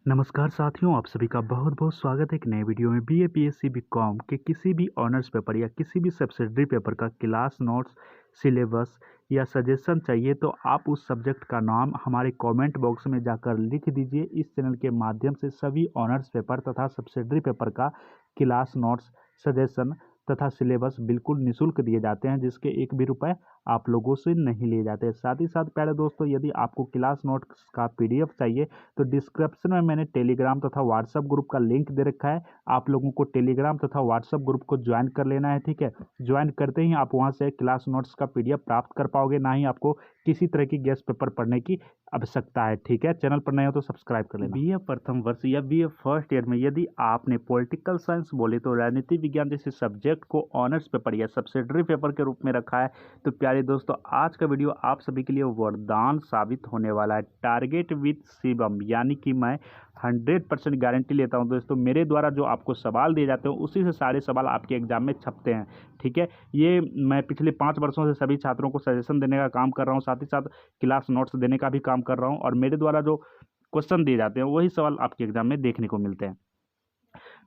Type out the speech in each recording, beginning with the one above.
नमस्कार साथियों, आप सभी का बहुत बहुत स्वागत है एक नए वीडियो में। बीए पीएससी बीकॉम के किसी भी ऑनर्स पेपर या किसी भी सब्सिडरी पेपर का क्लास नोट्स, सिलेबस या सजेशन चाहिए तो आप उस सब्जेक्ट का नाम हमारे कमेंट बॉक्स में जाकर लिख दीजिए। इस चैनल के माध्यम से सभी ऑनर्स पेपर तथा सब्सिडरी पेपर का क्लास नोट्स, सजेशन तथा सिलेबस बिल्कुल निःशुल्क दिए जाते हैं, जिसके एक भी रुपए आप लोगों से नहीं लिए जाते। साथ ही साथ प्यारे दोस्तों, यदि आपको क्लास नोट्स का पीडीएफ चाहिए तो डिस्क्रिप्शन में मैंने टेलीग्राम तथा व्हाट्सएप ग्रुप का लिंक दे रखा है। आप लोगों को टेलीग्राम तथा व्हाट्सएप ग्रुप को ज्वाइन कर लेना है, ठीक है। ज्वाइन करते ही आप वहां से क्लास नोट्स का पीडीएफ प्राप्त कर पाओगे, ना ही आपको किसी तरह की गेस्ट पेपर पढ़ने की आवश्यकता है, ठीक है। चैनल पर नए हो तो सब्सक्राइब कर लेना। बीए प्रथम वर्ष या बीए फर्स्ट ईयर में यदि आपने पॉलिटिकल साइंस बोले तो राजनीति विज्ञान जैसे सब्जेक्ट को ऑनर्स पेपर या सब्सिडरी पेपर के रूप में रखा है, तो प्यारे दोस्तों आज का वीडियो आप सभी के लिए वरदान साबित होने वाला है। टारगेट विद शिवम, यानी कि मैं 100% गारंटी लेता हूं दोस्तों, मेरे द्वारा जो आपको सवाल दिए जाते हैं उसी से सारे सवाल आपके एग्जाम में छपते हैं, ठीक है। ये मैं पिछले 5 वर्षों से सभी छात्रों को सजेशन देने का काम कर रहा हूँ, साथ ही साथ क्लास नोट्स देने का भी काम कर रहा हूँ, और मेरे द्वारा जो क्वेश्चन दिए जाते हैं वही सवाल आपके एग्जाम में देखने को मिलते हैं।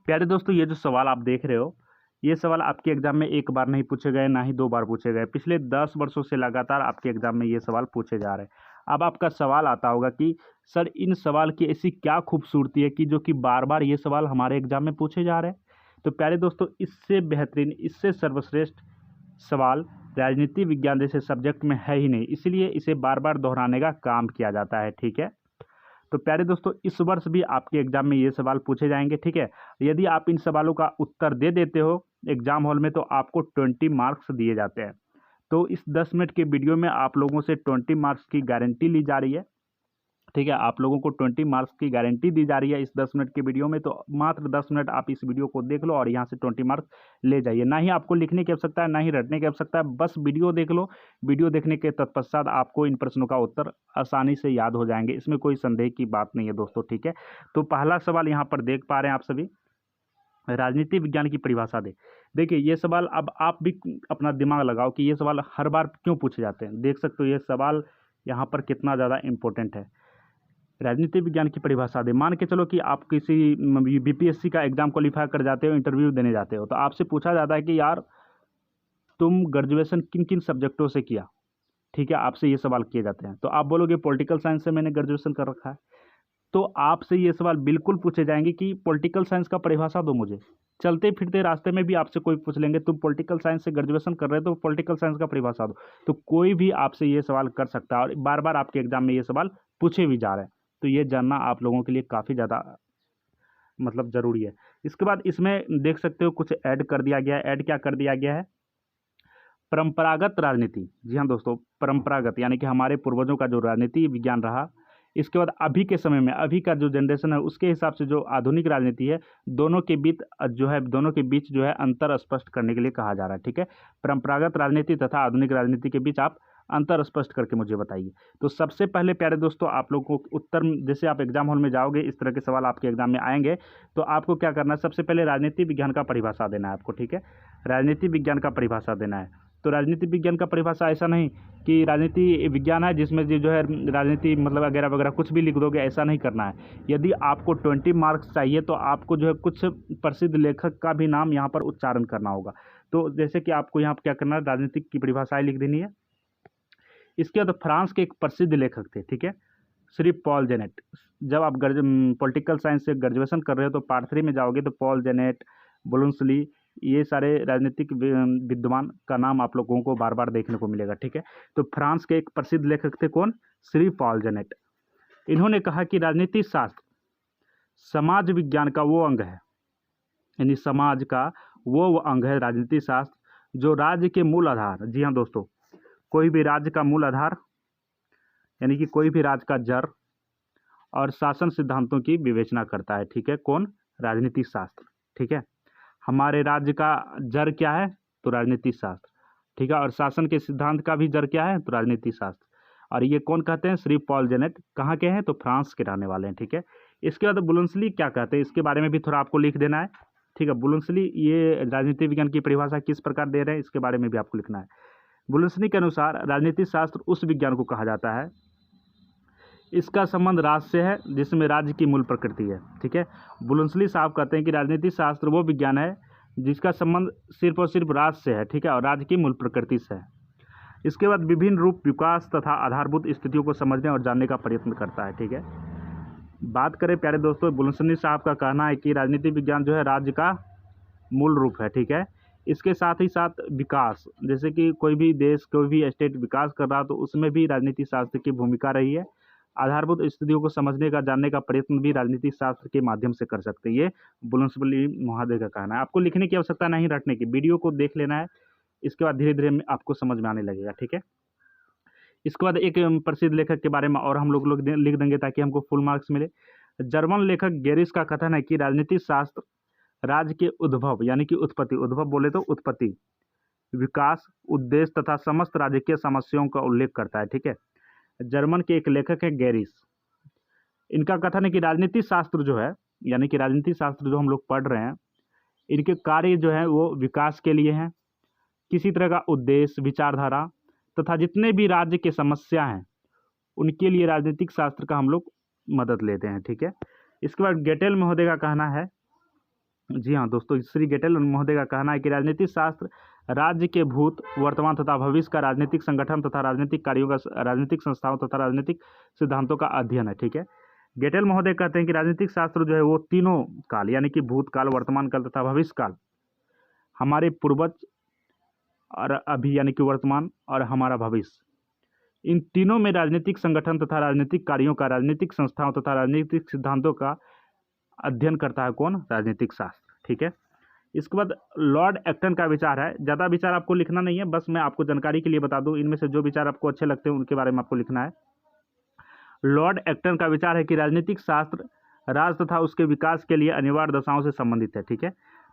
प्यारे दोस्तों, ये जो सवाल आप देख रहे हो, ये सवाल आपके एग्जाम में एक बार नहीं पूछे गए, ना ही 2 बार पूछे गए। पिछले 10 वर्षों से लगातार आपके एग्जाम में ये सवाल पूछे जा रहे हैं। अब आपका सवाल आता होगा कि सर इन सवाल की ऐसी क्या खूबसूरती है कि जो कि बार बार ये सवाल हमारे एग्जाम में पूछे जा रहे हैं। तो प्यारे दोस्तों, इससे बेहतरीन, इससे सर्वश्रेष्ठ सवाल राजनीति विज्ञान जैसे सब्जेक्ट में है ही नहीं, इसलिए इसे बार बार दोहराने का काम किया जाता है, ठीक है। तो प्यारे दोस्तों, इस वर्ष भी आपके एग्जाम में ये सवाल पूछे जाएंगे, ठीक है। यदि आप इन सवालों का उत्तर दे देते हो एग्जाम हॉल में तो आपको 20 मार्क्स दिए जाते हैं। तो इस 10 मिनट के वीडियो में आप लोगों से 20 मार्क्स की गारंटी ली जा रही है, ठीक है। आप लोगों को 20 मार्क्स की गारंटी दी जा रही है इस 10 मिनट के वीडियो में। तो मात्र 10 मिनट आप इस वीडियो को देख लो और यहाँ से 20 मार्क्स ले जाइए। ना ही आपको लिखने की आवश्यकता है, ना ही रटने की आवश्यकता है, बस वीडियो देख लो। वीडियो देखने के तत्पश्चात आपको इन प्रश्नों का उत्तर आसानी से याद हो जाएंगे, इसमें कोई संदेह की बात नहीं है दोस्तों, ठीक है। तो पहला सवाल यहाँ पर देख पा रहे हैं आप सभी, राजनीति विज्ञान की परिभाषा दे। देखिए ये सवाल, अब आप भी अपना दिमाग लगाओ कि ये सवाल हर बार क्यों पूछे जाते हैं। देख सकते हो ये सवाल यहाँ पर कितना ज़्यादा इंपॉर्टेंट है। राजनीति विज्ञान की परिभाषा दे। मान के चलो कि आप किसी बीपीएससी का एग्जाम क्वालिफाई कर जाते हो, इंटरव्यू देने जाते हो, तो आपसे पूछा जाता है कि यार तुम ग्रेजुएशन किन किन सब्जेक्टों से किया, ठीक है। आपसे ये सवाल किए जाते हैं तो आप बोलोगे पॉलिटिकल साइंस से मैंने ग्रेजुएशन कर रखा है। तो आपसे ये सवाल बिल्कुल पूछे जाएंगे कि पॉलिटिकल साइंस का परिभाषा दो मुझे। चलते फिरते रास्ते में भी आपसे कोई पूछ लेंगे तुम पॉलिटिकल साइंस से ग्रेजुएशन कर रहे हो तो पॉलिटिकल साइंस का परिभाषा दो। तो कोई भी आपसे ये सवाल कर सकता है और बार बार आपके एग्जाम में ये सवाल पूछे भी जा रहे हैं। तो ये जानना आप लोगों के लिए काफ़ी ज़्यादा मतलब ज़रूरी है। इसके बाद इसमें देख सकते हो कुछ ऐड कर दिया गया है। ऐड क्या कर दिया गया है? परंपरागत राजनीति। जी हाँ दोस्तों, परंपरागत यानी कि हमारे पूर्वजों का जो राजनीति विज्ञान रहा, इसके बाद अभी के समय में, अभी का जो जनरेशन है उसके हिसाब से जो आधुनिक राजनीति है, दोनों के बीच जो है अंतर स्पष्ट करने के लिए कहा जा रहा है, ठीक है। परंपरागत राजनीति तथा आधुनिक राजनीति के बीच आप अंतर स्पष्ट करके मुझे बताइए। तो सबसे पहले प्यारे दोस्तों, आप लोगों को उत्तर, जैसे आप एग्जाम हॉल में जाओगे इस तरह के सवाल आपके एग्जाम में आएंगे, तो आपको क्या करना है, सबसे पहले राजनीति विज्ञान का परिभाषा देना है आपको, ठीक है। राजनीति विज्ञान का परिभाषा देना है। तो राजनीति विज्ञान का परिभाषा ऐसा नहीं कि राजनीति विज्ञान है जिसमें जो है राजनीति मतलब वगैरह वगैरह कुछ भी लिख दोगे, ऐसा नहीं करना है। यदि आपको 20 मार्क्स चाहिए तो आपको जो है कुछ प्रसिद्ध लेखक का भी नाम यहाँ पर उच्चारण करना होगा। तो जैसे कि आपको यहाँ पर क्या करना है, राजनीतिक की परिभाषाएं लिख देनी है। इसके बाद फ्रांस के एक प्रसिद्ध लेखक थे, ठीक है, श्री पॉल जेनेट। जब आप पॉलिटिकल साइंस से ग्रेजुएशन कर रहे हो तो पार्ट 3 में जाओगे तो पॉल जेनेट, बुलुंसली, ये सारे राजनीतिक विद्वान का नाम आप लोगों को बार बार देखने को मिलेगा, ठीक है। तो फ्रांस के एक प्रसिद्ध लेखक थे कौन? Shri Paul Janet. इन्होंने कहा कि राजनीति शास्त्र समाज विज्ञान का वो अंग है, यानी समाज का वो अंग है राजनीति शास्त्र जो राज्य के मूल आधार, जी हाँ दोस्तों, कोई भी राज्य का मूल आधार यानी कि कोई भी राज्य का जड़ और शासन सिद्धांतों की विवेचना करता है, ठीक है। कौन? राजनीति शास्त्र, ठीक है। हमारे राज्य का जड़ क्या है? तो राजनीति शास्त्र, ठीक है। और शासन के सिद्धांत का भी जड़ क्या है? तो राजनीति शास्त्र। और ये कौन कहते हैं? Shri Paul Janet. कहाँ के हैं? तो फ्रांस के रहने वाले हैं, ठीक है। इसके बाद बुलुंसली क्या कहते हैं, इसके बारे में भी थोड़ा आपको लिख देना है, ठीक है। बुलुंसली ये राजनीति विज्ञान की परिभाषा किस प्रकार दे रहे हैं, इसके बारे में भी आपको लिखना है। बुलुंसली के अनुसार राजनीति शास्त्र उस विज्ञान को कहा जाता है इसका संबंध राज्य से है, जिसमें राज्य की मूल प्रकृति है। ठीक है, बुलंसली साहब कहते हैं कि राजनीति शास्त्र वो विज्ञान है जिसका संबंध सिर्फ और सिर्फ राज्य से है। ठीक है, और राज्य की मूल प्रकृति से है। इसके बाद विभिन्न रूप, विकास तथा आधारभूत स्थितियों को समझने और जानने का प्रयत्न करता है। ठीक है, बात करें प्यारे दोस्तों, बुलंसली साहब का कहना है कि राजनीति विज्ञान जो है राज्य का मूल रूप है। ठीक है, इसके साथ ही साथ विकास, जैसे कि कोई भी देश, कोई भी स्टेट विकास कर रहा तो उसमें भी राजनीति शास्त्र की भूमिका रही है। आधारभूत स्थितियों को समझने का, जानने का प्रयत्न भी राजनीतिक शास्त्र के माध्यम से कर सकते हैं। ये बुलंसली महोदय का कहना है। आपको लिखने की आवश्यकता नहीं, रटने की, वीडियो को देख लेना है, इसके बाद धीरे धीरे आपको समझ में आने लगेगा। ठीक है, इसके बाद एक प्रसिद्ध लेखक के बारे में और हम लोग लिख देंगे ताकि हमको फुल मार्क्स मिले। जर्मन लेखक गेरिस का कथन है कि राजनीतिक शास्त्र राज्य के उद्भव यानी कि उत्पत्ति, उद्भव बोले तो उत्पत्ति, विकास, उद्देश्य तथा समस्त राजकीय समस्याओं का उल्लेख करता है। ठीक है, जर्मन के एक लेखक है गेरिस। इनका कथन है कि राजनीतिक शास्त्र जो है, यानी कि राजनीतिक शास्त्र जो हम लोग पढ़ रहे हैं, इनके कार्य जो है वो विकास के लिए हैं, किसी तरह का उद्देश्य, विचारधारा तथा जितने भी राज्य के समस्या हैं उनके लिए राजनीतिक शास्त्र का हम लोग मदद लेते हैं। ठीक है, इसके बाद गेटेल महोदय का कहना है, जी हाँ दोस्तों, श्री गेटेल महोदय का कहना है कि राजनीतिक शास्त्र राज्य के भूत, वर्तमान तथा भविष्य का राजनीतिक संगठन तथा राजनीतिक कार्यों का, राजनीतिक संस्थाओं तथा राजनीतिक सिद्धांतों का अध्ययन है। ठीक है, गेटेल महोदय कहते हैं कि राजनीतिक शास्त्र जो है वो तीनों काल यानी कि भूतकाल, वर्तमान काल तथा भविष्य काल, हमारे पूर्वज और अभी यानी कि वर्तमान और हमारा भविष्य, इन तीनों में राजनीतिक संगठन तथा राजनीतिक कार्यों का, राजनीतिक संस्थाओं तथा राजनीतिक सिद्धांतों का अध्ययन करता है कौन? राजनीतिक शास्त्र। ठीक है, इसके बाद लॉर्ड एक्टन का विचार है। ज़्यादा विचार आपको लिखना नहीं है, बस मैं आपको जानकारी के लिए बता दूं, इनमें से जो विचार आपको अच्छे लगते हैं उनके बारे में आपको लिखना है। लॉर्ड एक्टन का विचार है कि राजनीतिक शास्त्र राज्य तथा उसके विकास के लिए अनिवार्य दशाओं से संबंधित है। ठीक है,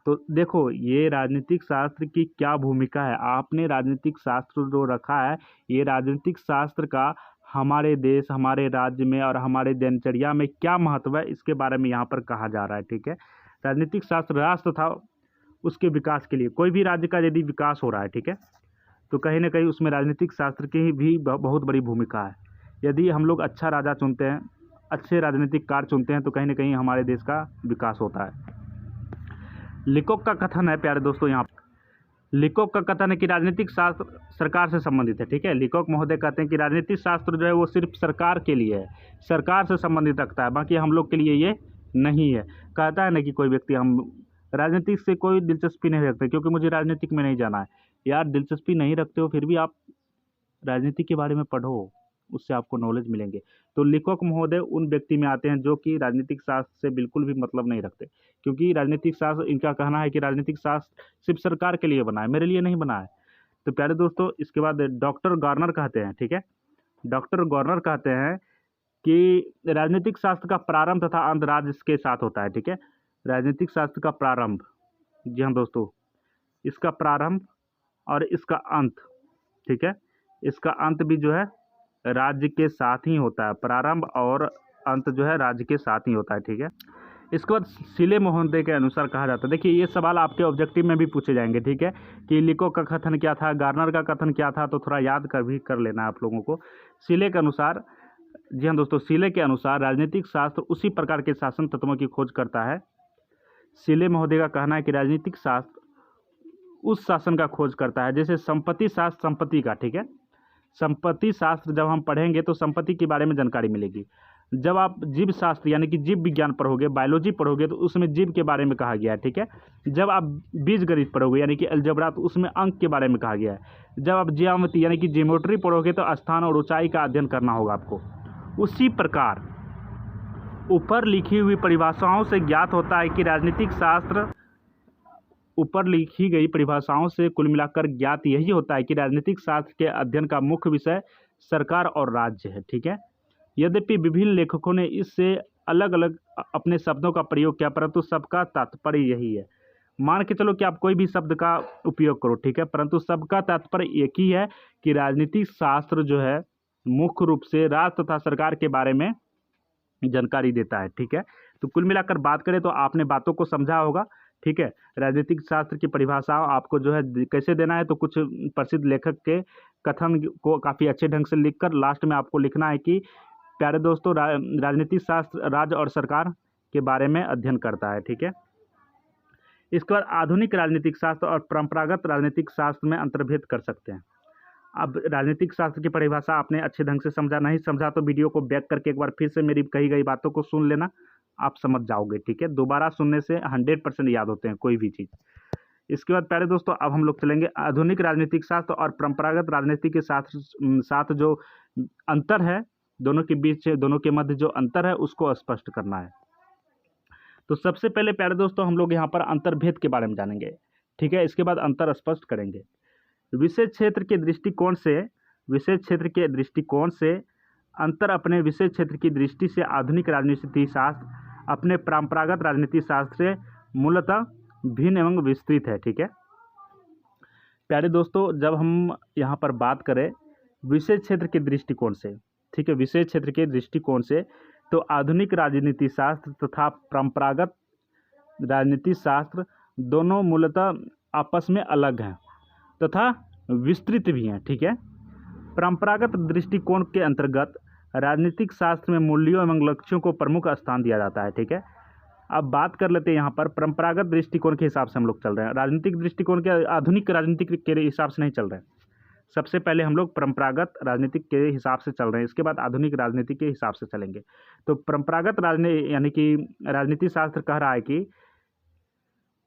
तो देखो ये राजनीतिक शास्त्र की क्या भूमिका है, आपने राजनीतिक शास्त्र जो रखा है, ये राजनीतिक शास्त्र का हमारे देश, हमारे राज्य में और हमारे दिनचर्या में क्या महत्व है, इसके बारे में यहाँ पर कहा जा रहा है। ठीक है, राजनीतिक शास्त्र राष्ट्र तथा उसके विकास के लिए, कोई भी राज्य का यदि विकास हो रहा है, ठीक है, तो कहीं ना कहीं उसमें राजनीतिक शास्त्र की भी बहुत बड़ी भूमिका है। यदि हम लोग अच्छा राजा चुनते हैं, अच्छे राजनीतिक कार्य चुनते हैं, तो कहीं ना कहीं हमारे देश का विकास होता है। लिकोक का कथन है प्यारे दोस्तों, यहाँ लिकोक का कथन है कि राजनीतिक शास्त्र सरकार से संबंधित है। ठीक है, लिकोक महोदय कहते हैं कि राजनीतिक शास्त्र जो है वो सिर्फ सरकार के लिए है, सरकार से संबंधित रखता है, बाकी हम लोग के लिए ये नहीं है। कहता है ना कि कोई व्यक्ति, हम राजनीतिक से कोई दिलचस्पी नहीं रखते क्योंकि मुझे राजनीतिक में नहीं जाना है। यार दिलचस्पी नहीं रखते हो फिर भी आप राजनीति के बारे में पढ़ो, उससे आपको नॉलेज मिलेंगे। तो लिकोक महोदय उन व्यक्ति में आते हैं जो कि राजनीतिक शास्त्र से बिल्कुल भी मतलब नहीं रखते, क्योंकि राजनीतिक शास्त्र, इनका कहना है कि राजनीतिक शास्त्र सिर्फ सरकार के लिए बना है, मेरे लिए नहीं बना है। तो प्यारे दोस्तों, इसके बाद डॉक्टर गार्नर कहते हैं, ठीक है, डॉक्टर गार्नर कहते हैं कि राजनीतिक शास्त्र का प्रारंभ तथा अंत राज्य के साथ होता है। ठीक है, राजनीतिक शास्त्र का प्रारंभ, जी हाँ दोस्तों, इसका प्रारंभ और इसका अंत, ठीक है, इसका अंत भी जो है राज्य के साथ ही होता है, प्रारंभ और अंत जो है राज्य के साथ ही होता है। ठीक है, इसके बाद सिले महोदय के अनुसार कहा जाता है, देखिए ये सवाल आपके ऑब्जेक्टिव में भी पूछे जाएंगे। ठीक है, कि लिकोक का कथन क्या था, गार्नर का कथन क्या था, तो थोड़ा याद कर लेना है आप लोगों को। सिले के अनुसार, जी हाँ दोस्तों, सिले के अनुसार राजनीतिक शास्त्र उसी प्रकार के शासन तत्वों की खोज करता है। सिले महोदय का कहना है कि राजनीतिक शास्त्र उस शासन का खोज करता है, जैसे संपत्ति शास्त्र संपत्ति का, ठीक है, संपत्ति शास्त्र जब हम पढ़ेंगे तो संपत्ति के बारे में जानकारी मिलेगी। जब आप जीव शास्त्र यानी कि जीव विज्ञान पढ़ोगे, बायोलॉजी पढ़ोगे, तो उसमें जीव के बारे में कहा गया है। ठीक है, जब आप बीजगणित पढ़ोगे यानी कि अलजेब्रा, तो उसमें अंक के बारे में कहा गया है। जब आप ज्यामिति यानी कि ज्योमेट्री पढ़ोगे तो स्थान और ऊंचाई का अध्ययन करना होगा आपको। उसी प्रकार ऊपर लिखी हुई परिभाषाओं से ज्ञात होता है कि राजनीतिक शास्त्र, ऊपर लिखी गई परिभाषाओं से कुल मिलाकर ज्ञात यही होता है कि राजनीतिक शास्त्र के अध्ययन का मुख्य विषय सरकार और राज्य है। ठीक है, यद्यपि विभिन्न लेखकों ने इससे अलग अलग अपने शब्दों का प्रयोग किया, परंतु सबका तात्पर्य यही है। मान के चलो कि आप कोई भी शब्द का उपयोग करो, ठीक है, परंतु सबका तात्पर्य एक ही है कि राजनीतिक शास्त्र जो है मुख्य रूप से राज्य तथा सरकार के बारे में जानकारी देता है। ठीक है, तो कुल मिलाकर बात करें तो आपने बातों को समझा होगा। ठीक है, राजनीतिक शास्त्र की परिभाषा आपको जो है कैसे देना है, तो कुछ प्रसिद्ध लेखक के कथन को काफ़ी अच्छे ढंग से लिखकर लास्ट में आपको लिखना है कि प्यारे दोस्तों, राजनीतिक शास्त्र राज्य और सरकार के बारे में अध्ययन करता है। ठीक है, इसके बाद आधुनिक राजनीतिक शास्त्र और परंपरागत राजनीतिक शास्त्र में अंतर्भेद कर सकते हैं। अब राजनीतिक शास्त्र की परिभाषा आपने अच्छे ढंग से समझा, नहीं समझा तो वीडियो को बैक करके एक बार फिर से मेरी कही गई बातों को सुन लेना, आप समझ जाओगे। ठीक है, दोबारा सुनने से 100% याद होते हैं कोई भी चीज़। इसके बाद प्यारे दोस्तों, अब हम लोग चलेंगे आधुनिक राजनीतिक शास्त्र और परंपरागत राजनीति के साथ जो अंतर है, दोनों के बीच, दोनों के मध्य जो अंतर है उसको स्पष्ट करना है। तो सबसे पहले प्यारे दोस्तों, हम लोग यहाँ पर अंतर्भेद के बारे में जानेंगे। ठीक है, इसके बाद अंतर स्पष्ट करेंगे। विशेष क्षेत्र के दृष्टिकोण से अंतर अपने विशेष क्षेत्र की दृष्टि से आधुनिक राजनीति शास्त्र अपने परंपरागत राजनीति शास्त्र से मूलतः भिन्न एवं विस्तृत है। ठीक है प्यारे दोस्तों, जब हम यहाँ पर बात करें विशेष क्षेत्र के दृष्टिकोण से, ठीक है, विशेष क्षेत्र के दृष्टिकोण से, तो आधुनिक राजनीति शास्त्र तथा परंपरागत राजनीति शास्त्र दोनों मूलतः आपस में अलग हैं तथा विस्तृत भी हैं। ठीक है, परंपरागत दृष्टिकोण के अंतर्गत राजनीतिक शास्त्र में मूल्यों एवं लक्ष्यों को प्रमुख स्थान दिया जाता है। ठीक है, अब बात कर लेते हैं यहाँ पर परंपरागत दृष्टिकोण के हिसाब से हम लोग चल रहे हैं, राजनीतिक दृष्टिकोण के, आधुनिक राजनीतिक के हिसाब से नहीं चल रहे हैं। सबसे पहले हम लोग परंपरागत राजनीतिक के हिसाब से चल रहे हैं, इसके बाद आधुनिक राजनीति के हिसाब से चलेंगे। तो परंपरागत राजनीति यानी कि राजनीति शास्त्र कह रहा है कि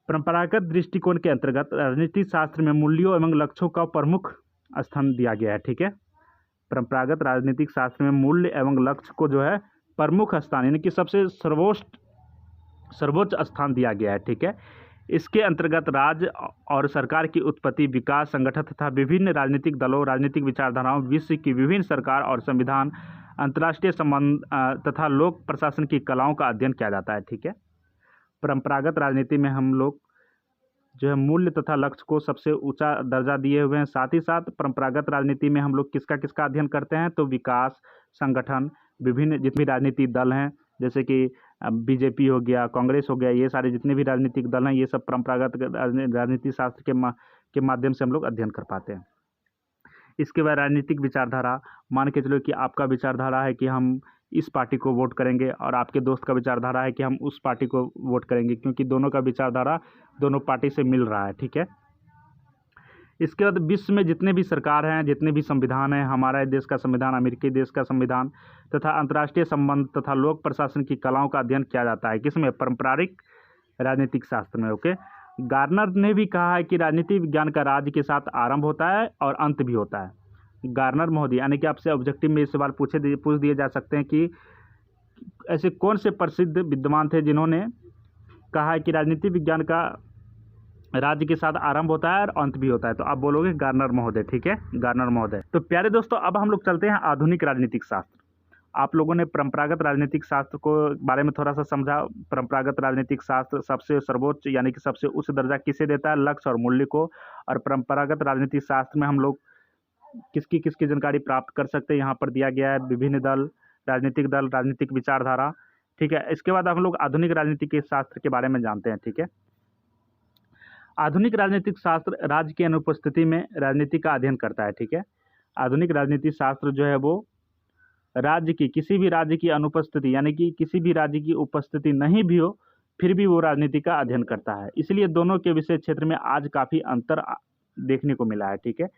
परंपरागत दृष्टिकोण के अंतर्गत राजनीति शास्त्र में मूल्यों एवं लक्ष्यों का प्रमुख स्थान दिया गया है। ठीक है, परंपरागत राजनीतिक शास्त्र में मूल्य एवं लक्ष्य को जो है प्रमुख स्थान यानी कि सबसे सर्वोच्च स्थान दिया गया है। ठीक है, इसके अंतर्गत राज्य और सरकार की उत्पत्ति, विकास, संगठन तथा विभिन्न राजनीतिक दलों, राजनीतिक विचारधाराओं, विश्व की विभिन्न सरकार और संविधान, अंतर्राष्ट्रीय संबंध तथा लोक प्रशासन की कलाओं का अध्ययन किया जाता है। ठीक है, परंपरागत राजनीति में हम लोग जो है मूल्य तथा लक्ष्य को सबसे ऊंचा दर्जा दिए हुए हैं। साथ ही साथ परंपरागत राजनीति में हम लोग किसका अध्ययन करते हैं, तो विकास, संगठन, विभिन्न जितने भी राजनीतिक दल हैं, जैसे कि बीजेपी हो गया, कांग्रेस हो गया, ये सारे जितने भी राजनीतिक दल हैं, ये सब परंपरागत राजनीति शास्त्र के माध्यम से हम लोग अध्ययन कर पाते हैं। इसके बाद राजनीतिक विचारधारा, मान के चलो कि आपका विचारधारा है कि हम इस पार्टी को वोट करेंगे और आपके दोस्त का विचारधारा है कि हम उस पार्टी को वोट करेंगे, क्योंकि दोनों का विचारधारा दोनों पार्टी से मिल रहा है। ठीक है, इसके बाद विश्व में जितने भी सरकार हैं, जितने भी संविधान हैं, हमारे देश का संविधान, अमेरिकी देश का संविधान तथा अंतर्राष्ट्रीय संबंध तथा लोक प्रशासन की कलाओं का अध्ययन किया जाता है, किसमें, पारंपरिक राजनीतिक शास्त्र में। ओके, गार्नर ने भी कहा है कि राजनीति विज्ञान का राज्य के साथ आरंभ होता है और अंत भी होता है। गार्नर महोदय, यानी कि आपसे ऑब्जेक्टिव में ये सवाल पूछ दिए जा सकते हैं कि ऐसे कौन से प्रसिद्ध विद्वान थे जिन्होंने कहा है कि राजनीति विज्ञान का राज्य के साथ आरंभ होता है और अंत भी होता है, तो आप बोलोगे गार्नर महोदय। ठीक है, गार्नर महोदय। तो प्यारे दोस्तों, अब हम लोग चलते हैं आधुनिक राजनीतिक शास्त्र। आप लोगों ने परंपरागत राजनीतिक शास्त्र को बारे में थोड़ा सा समझा। परंपरागत राजनीतिक शास्त्र सबसे सर्वोच्च यानी कि सबसे उच्च दर्जा किसे देता है, लक्ष्य और मूल्य को। और परंपरागत राजनीतिक शास्त्र में हम लोग किसकी जानकारी प्राप्त कर सकते हैं, यहाँ पर दिया गया है, विभिन्न दल, राजनीतिक विचारधारा। ठीक है, इसके बाद हम लोग आधुनिक राजनीतिक शास्त्र के बारे में जानते हैं। ठीक है, आधुनिक राजनीतिक शास्त्र राज्य की अनुपस्थिति में राजनीति का अध्ययन करता है। ठीक है, आधुनिक राजनीतिक शास्त्र जो है वो किसी भी राज्य की अनुपस्थिति यानी कि किसी भी राज्य की उपस्थिति नहीं भी हो फिर भी वो राजनीति का अध्ययन करता है। इसलिए दोनों के विषय क्षेत्र में आज काफ़ी अंतर देखने को मिला है। ठीक है,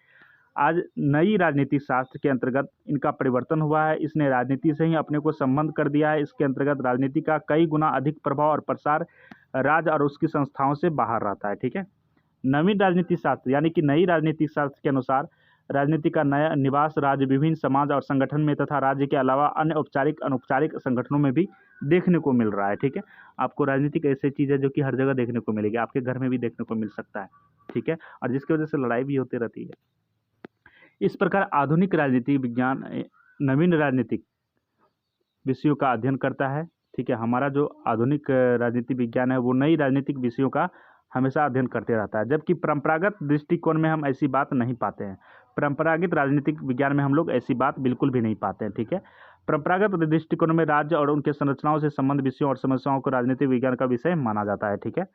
आज नई राजनीतिक शास्त्र के अंतर्गत इनका परिवर्तन हुआ है, इसने राजनीति से ही अपने को संबंध कर दिया है। इसके अंतर्गत राजनीति का कई गुना अधिक प्रभाव और प्रसार राज्य और उसकी संस्थाओं से बाहर रहता है। ठीक है, नवीन राजनीतिक शास्त्र यानी कि नई राजनीतिक शास्त्र के अनुसार राजनीति का नया निवास राज्य, विभिन्न समाज और संगठन में तथा राज्य के अलावा अन्य औपचारिक अनौपचारिक संगठनों में भी देखने को मिल रहा है। ठीक है, आपको राजनीतिक ऐसी चीज़ है जो कि हर जगह देखने को मिलेगी, आपके घर में भी देखने को मिल सकता है। ठीक है, और जिसकी वजह से लड़ाई भी होती रहती है। इस प्रकार आधुनिक राजनीति विज्ञान नवीन राजनीतिक विषयों का अध्ययन करता है। ठीक है, हमारा जो आधुनिक राजनीति विज्ञान है वो नई राजनीतिक विषयों का हमेशा अध्ययन करते रहता है, जबकि परंपरागत दृष्टिकोण में हम ऐसी बात नहीं पाते हैं। परंपरागत राजनीतिक विज्ञान में हम लोग ऐसी बात बिल्कुल भी नहीं पाते हैं। ठीक है, परंपरागत दृष्टिकोण में राज्य और उनके संरचनाओं से संबंध विषयों और समस्याओं को राजनीतिक विज्ञान का विषय माना जाता है। ठीक है,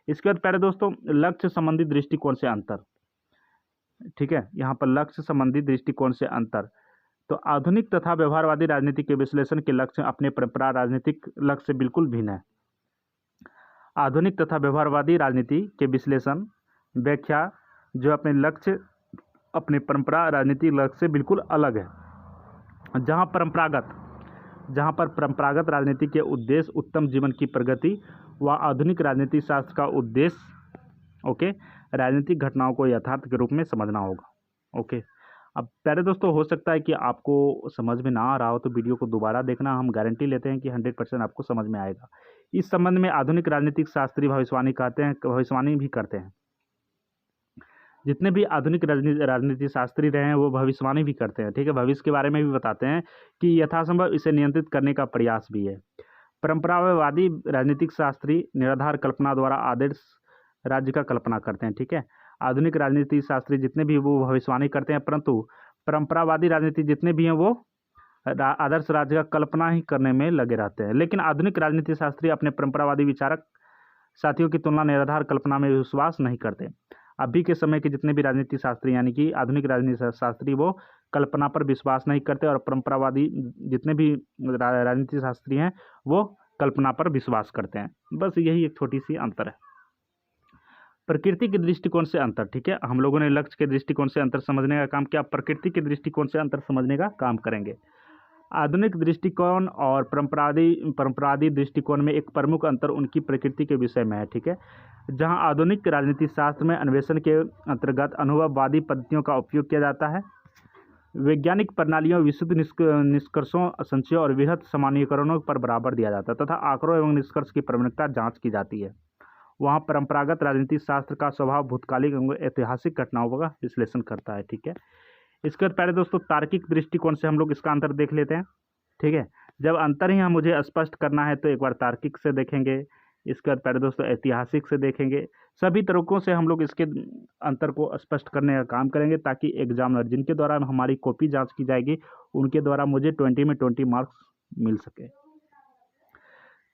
इसके बाद प्यारे दोस्तों, लक्ष्य संबंधी दृष्टिकोण से अंतर। ठीक है, यहाँ पर लक्ष्य संबंधी दृष्टिकोण से अंतर। तो आधुनिक तथा व्यवहारवादी राजनीति के विश्लेषण के लक्ष्य अपने परंपरा राजनीतिक लक्ष्य से बिल्कुल भिन्न है। आधुनिक तथा व्यवहारवादी राजनीति के विश्लेषण व्याख्या जो अपने लक्ष्य अपने परंपरा राजनीतिक लक्ष्य से बिल्कुल अलग है। जहाँ पर परंपरागत राजनीति के उद्देश्य उत्तम जीवन की प्रगति व आधुनिक राजनीति शास्त्र का उद्देश्य राजनीतिक घटनाओं को यथार्थ के रूप में समझना होगा। अब प्यारे दोस्तों, हो सकता है कि आपको समझ में ना आ रहा हो तो वीडियो को दोबारा देखना, हम गारंटी लेते हैं कि 100% आपको समझ में आएगा। इस संबंध में आधुनिक राजनीतिक शास्त्री भविष्यवाणी भी करते हैं। जितने भी आधुनिक राजनीति शास्त्री रहे हैं वो भविष्यवाणी भी करते हैं, ठीक है। भविष्य के बारे में भी बताते हैं कि यथासंभव इसे नियंत्रित करने का प्रयास भी है। परंपरावादी राजनीतिक शास्त्री निराधार कल्पना द्वारा आदर्श राज्य का कल्पना करते हैं, ठीक है। आधुनिक राजनीति शास्त्री जितने भी वो भविष्यवाणी करते हैं, परंतु परंपरावादी राजनीति जितने भी हैं वो आदर्श राज्य का कल्पना ही करने में लगे रहते हैं। लेकिन आधुनिक राजनीति शास्त्री अपने परंपरावादी विचारक साथियों की तुलना निराधार कल्पना में विश्वास नहीं करते। अभी के समय के जितने भी राजनीति शास्त्री यानी कि आधुनिक राजनीति शास्त्री वो कल्पना पर विश्वास नहीं करते और परंपरावादी जितने भी राजनीति शास्त्री हैं वो कल्पना पर विश्वास करते हैं। बस यही एक छोटी सी अंतर है। प्रकृति के दृष्टिकोण से अंतर, ठीक है। हम लोगों ने लक्ष्य के दृष्टिकोण से अंतर समझने का काम किया, प्रकृति के दृष्टिकोण से अंतर समझने का काम करेंगे। आधुनिक दृष्टिकोण और परंपरावादी दृष्टिकोण में एक प्रमुख अंतर उनकी प्रकृति के विषय में है, ठीक है। जहां आधुनिक राजनीति शास्त्र में अन्वेषण के अंतर्गत अनुभववादी पद्धतियों का उपयोग किया जाता है, वैज्ञानिक प्रणालियों, विशुद्ध निष्कर्षों, संशयों और वृहत सामान्यीकरणों पर बराबर दिया जाता है तथा आंकड़ों एवं निष्कर्ष की प्रमाणिकता जांच की जाती है। वहाँ परंपरागत राजनीति शास्त्र का स्वभाव भूतकालिक एवं ऐतिहासिक घटनाओं का विश्लेषण करता है, ठीक है। इसके बाद पहले दोस्तों तार्किक दृष्टिकोण से हम लोग इसका अंतर देख लेते हैं, ठीक है। जब अंतर ही हम मुझे स्पष्ट करना है तो एक बार तार्किक से देखेंगे, इसके बाद पहले दोस्तों ऐतिहासिक से देखेंगे। सभी तरीकों से हम लोग इसके अंतर को स्पष्ट करने का काम करेंगे ताकि एग्जामिनर जिनके द्वारा हमारी कॉपी जांच की जाएगी उनके द्वारा मुझे 20 में 20 मार्क्स मिल सके।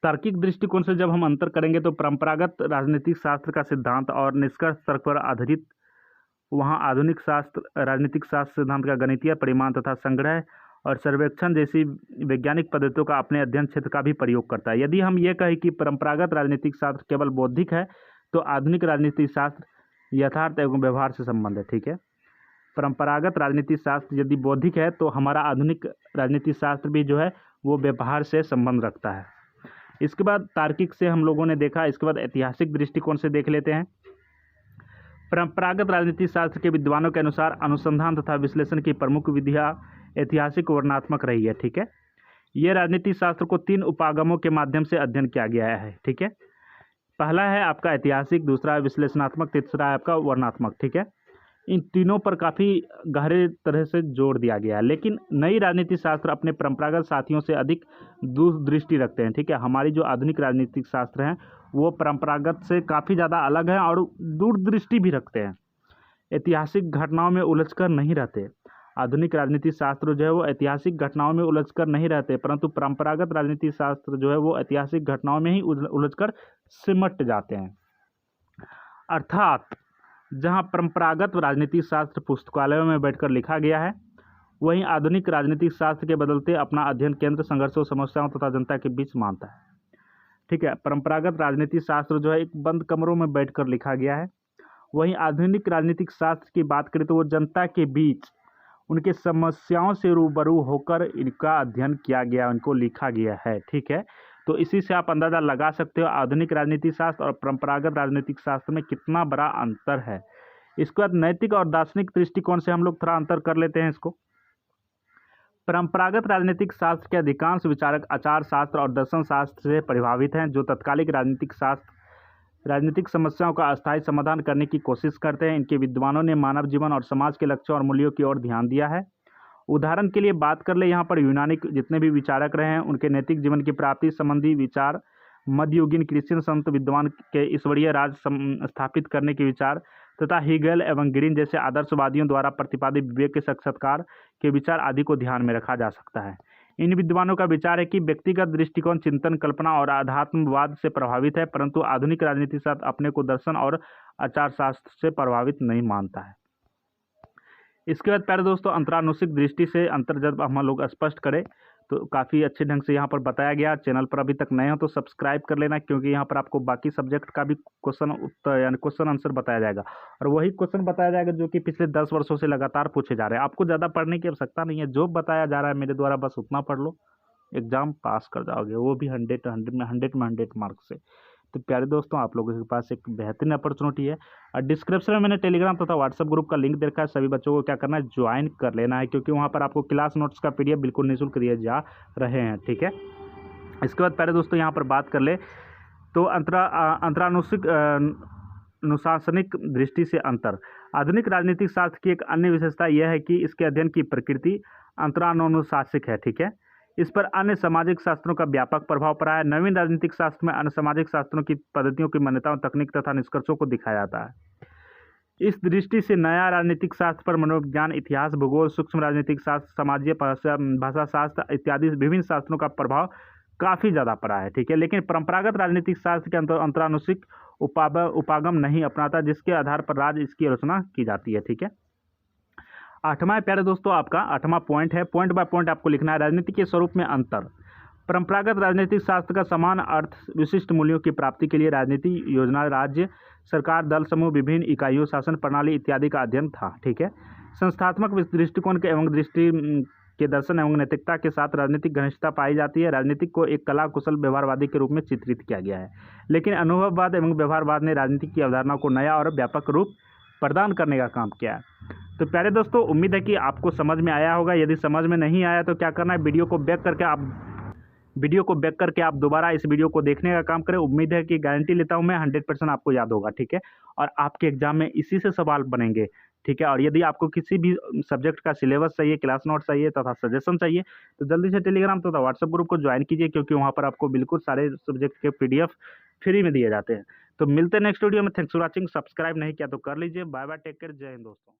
तार्किक दृष्टिकोण से जब हम अंतर करेंगे तो परंपरागत राजनीतिक शास्त्र का सिद्धांत और निष्कर्ष तर्क पर आधारित, वहाँ आधुनिक राजनीतिक शास्त्र सिद्धांत का गणितीय परिमाण तथा संग्रह और सर्वेक्षण जैसी वैज्ञानिक पद्धतियों का अपने अध्ययन क्षेत्र का भी प्रयोग करता है। यदि हम ये कहें कि परंपरागत राजनीतिक शास्त्र केवल बौद्धिक है तो आधुनिक राजनीतिक शास्त्र यथार्थ एवं व्यवहार से संबंध है, ठीक है। परंपरागत राजनीतिक शास्त्र यदि बौद्धिक है तो हमारा आधुनिक राजनीतिक शास्त्र भी जो है वो व्यवहार से संबंध रखता है। इसके बाद तार्किक से हम लोगों ने देखा, इसके बाद ऐतिहासिक दृष्टिकोण से देख लेते हैं। परंपरागत राजनीतिक शास्त्र के विद्वानों के अनुसार अनुसंधान तथा विश्लेषण की प्रमुख विधियां ऐतिहासिक वर्णनात्मक रही है, ठीक है। ये राजनीतिक शास्त्र को 3 उपागमों के माध्यम से अध्ययन किया गया है, ठीक है। पहला है आपका ऐतिहासिक, दूसरा है विश्लेषणात्मक, तीसरा है आपका वर्णनात्मक, ठीक है। इन तीनों पर काफ़ी गहरे तरह से जोर दिया गया है। लेकिन नई राजनीतिक शास्त्र अपने परंपरागत साथियों से अधिक दूरदृष्टि रखते हैं, ठीक है। हमारी जो आधुनिक राजनीतिक शास्त्र हैं वो परंपरागत से काफ़ी ज़्यादा अलग है और दूरदृष्टि भी रखते हैं, ऐतिहासिक घटनाओं में उलझकर नहीं रहते। आधुनिक राजनीतिक शास्त्र जो है वो ऐतिहासिक घटनाओं में उलझकर नहीं रहते, परंतु परंपरागत राजनीतिक शास्त्र जो है वो ऐतिहासिक घटनाओं में ही उलझकर सिमट जाते हैं। अर्थात जहां परंपरागत राजनीतिक शास्त्र पुस्तकालयों में बैठकर लिखा गया है, वहीं आधुनिक राजनीतिक शास्त्र के बदलते अपना अध्ययन केंद्र संघर्षों, समस्याओं तथा जनता के बीच मानता है, ठीक है। परंपरागत राजनीतिक शास्त्र जो है एक बंद कमरों में बैठकर लिखा गया है, वहीं आधुनिक राजनीतिक शास्त्र की बात करें तो वो जनता के बीच उनके समस्याओं से रूबरू होकर इनका अध्ययन किया गया, उनको लिखा गया है, ठीक है। तो इसी से आप अंदाजा लगा सकते हो आधुनिक राजनीतिक शास्त्र और परंपरागत राजनीतिक शास्त्र में कितना बड़ा अंतर है। इसके बाद नैतिक और दार्शनिक दृष्टिकोण से हम लोग थोड़ा अंतर कर लेते हैं इसको। परंपरागत राजनीतिक शास्त्र के अधिकांश विचारक आचार शास्त्र और दर्शन शास्त्र से प्रभावित हैं, जो तत्कालिक राजनीतिक समस्याओं का अस्थायी समाधान करने की कोशिश करते हैं। इनके विद्वानों ने मानव जीवन और समाज के लक्ष्यों और मूल्यों की ओर ध्यान दिया है। उदाहरण के लिए बात कर ले, यहाँ पर यूनानी जितने भी विचारक रहे हैं उनके नैतिक जीवन की प्राप्ति संबंधी विचार, मध्ययुगीन क्रिश्चियन संत विद्वान के ईश्वरीय राज स्थापित करने के विचार तथा हीगेल एवं ग्रीन जैसे आदर्शवादियों द्वारा प्रतिपादित विवेक के साक्षात्कार के विचार आदि को ध्यान में रखा जा सकता है। इन विद्वानों का विचार है कि व्यक्तिगत दृष्टिकोण चिंतन, कल्पना और आध्यात्मवाद से प्रभावित है, परंतु आधुनिक राजनीति शास्त्र अपने को दर्शन और आचार शास्त्र से प्रभावित नहीं मानता है। इसके बाद प्यारे दोस्तों अंतरानुसिक दृष्टि से अंतर जब हम लोग स्पष्ट करें तो काफ़ी अच्छे ढंग से यहाँ पर बताया गया। चैनल पर अभी तक नए हो तो सब्सक्राइब कर लेना, क्योंकि यहाँ पर आपको बाकी सब्जेक्ट का भी क्वेश्चन उत्तर यानी क्वेश्चन आंसर बताया जाएगा, और वही क्वेश्चन बताया जाएगा जो कि पिछले 10 वर्षों से लगातार पूछे जा रहे हैं। आपको ज़्यादा पढ़ने की आवश्यकता नहीं है, जो बताया जा रहा है मेरे द्वारा बस उतना पढ़ लो, एग्जाम पास कर जाओगे, वो भी 100 मार्क्स से। तो प्यारे दोस्तों आप लोगों के पास एक बेहतरीन अपॉर्चुनिटी है, और डिस्क्रिप्शन में मैंने टेलीग्राम तथा व्हाट्सएप ग्रुप का लिंक दे रखा है। सभी बच्चों को क्या करना है, ज्वाइन कर लेना है, क्योंकि वहाँ पर आपको क्लास नोट्स का पीडीएफ बिल्कुल निःशुल्क दिए जा रहे हैं। ठीक है, इसके बाद प्यारे दोस्तों यहाँ पर बात कर ले तो अंतरानुसिक अनुशासनिक दृष्टि से अंतर। आधुनिक राजनीतिक शास्त्र की एक अन्य विशेषता यह है कि इसके अध्ययन की प्रकृति अंतरानुशासिक है। ठीक है, इस पर अन्य सामाजिक शास्त्रों का व्यापक प्रभाव पड़ा है। नवीन राजनीतिक शास्त्र में अन्य सामाजिक शास्त्रों की पद्धतियों की मान्यताओं, तकनीक तथा निष्कर्षों को दिखाया जाता है। इस दृष्टि से नया राजनीतिक शास्त्र पर मनोविज्ञान, इतिहास, भूगोल, सूक्ष्म राजनीतिक शास्त्र, समाजीय भाषा शास्त्र इत्यादि विभिन्न शास्त्रों का प्रभाव काफ़ी ज़्यादा पड़ा है। ठीक है, लेकिन परंपरागत राजनीतिक शास्त्र के अंतरानुसिक उपागम नहीं अपनाता, जिसके आधार पर राज्य इसकी आलोचना की जाती है। ठीक है, आठवां प्यारे दोस्तों आपका आठवां पॉइंट है, पॉइंट बाय पॉइंट आपको लिखना है। राजनीति के स्वरूप में अंतर। परंपरागत राजनीतिक शास्त्र का समान अर्थ विशिष्ट मूल्यों की प्राप्ति के लिए राजनीति, योजना, राज्य सरकार, दल समूह, विभिन्न इकाइयों, शासन प्रणाली इत्यादि का अध्ययन था। ठीक है, संस्थात्मक दृष्टिकोण के एवं दृष्टि के दर्शन एवं नैतिकता के साथ राजनीतिक घनिष्ठता पाई जाती है। राजनीतिक को एक कला कुशल व्यवहारवादी के रूप में चित्रित किया गया है, लेकिन अनुभववाद एवं व्यवहारवाद ने राजनीति की अवधारणा को नया और व्यापक रूप प्रदान करने का काम किया है। तो प्यारे दोस्तों उम्मीद है कि आपको समझ में आया होगा। यदि समझ में नहीं आया तो क्या करना है, वीडियो को बैक करके आप दोबारा इस वीडियो को देखने का काम करें। उम्मीद है कि गारंटी लेता हूं मैं 100% आपको याद होगा। ठीक है, और आपके एग्जाम में इसी से सवाल बनेंगे। ठीक है, और यदि आपको किसी भी सब्जेक्ट का सिलेबस चाहिए, क्लास नोट चाहिए तथा सजेशन चाहिए तो जल्दी से टेलीग्राम तथा व्हाट्सएप ग्रुप को ज्वाइन कीजिए, क्योंकि वहाँ पर आपको बिल्कुल सारे सब्जेक्ट के पीडीएफ फ्री में दिए जाते हैं। तो मिलते हैं नेक्स्ट वीडियो में। Thanks for watching. सब्सक्राइब नहीं किया तो कर लीजिए। बाय बाय, टेक केयर, जय हिंद दोस्तों।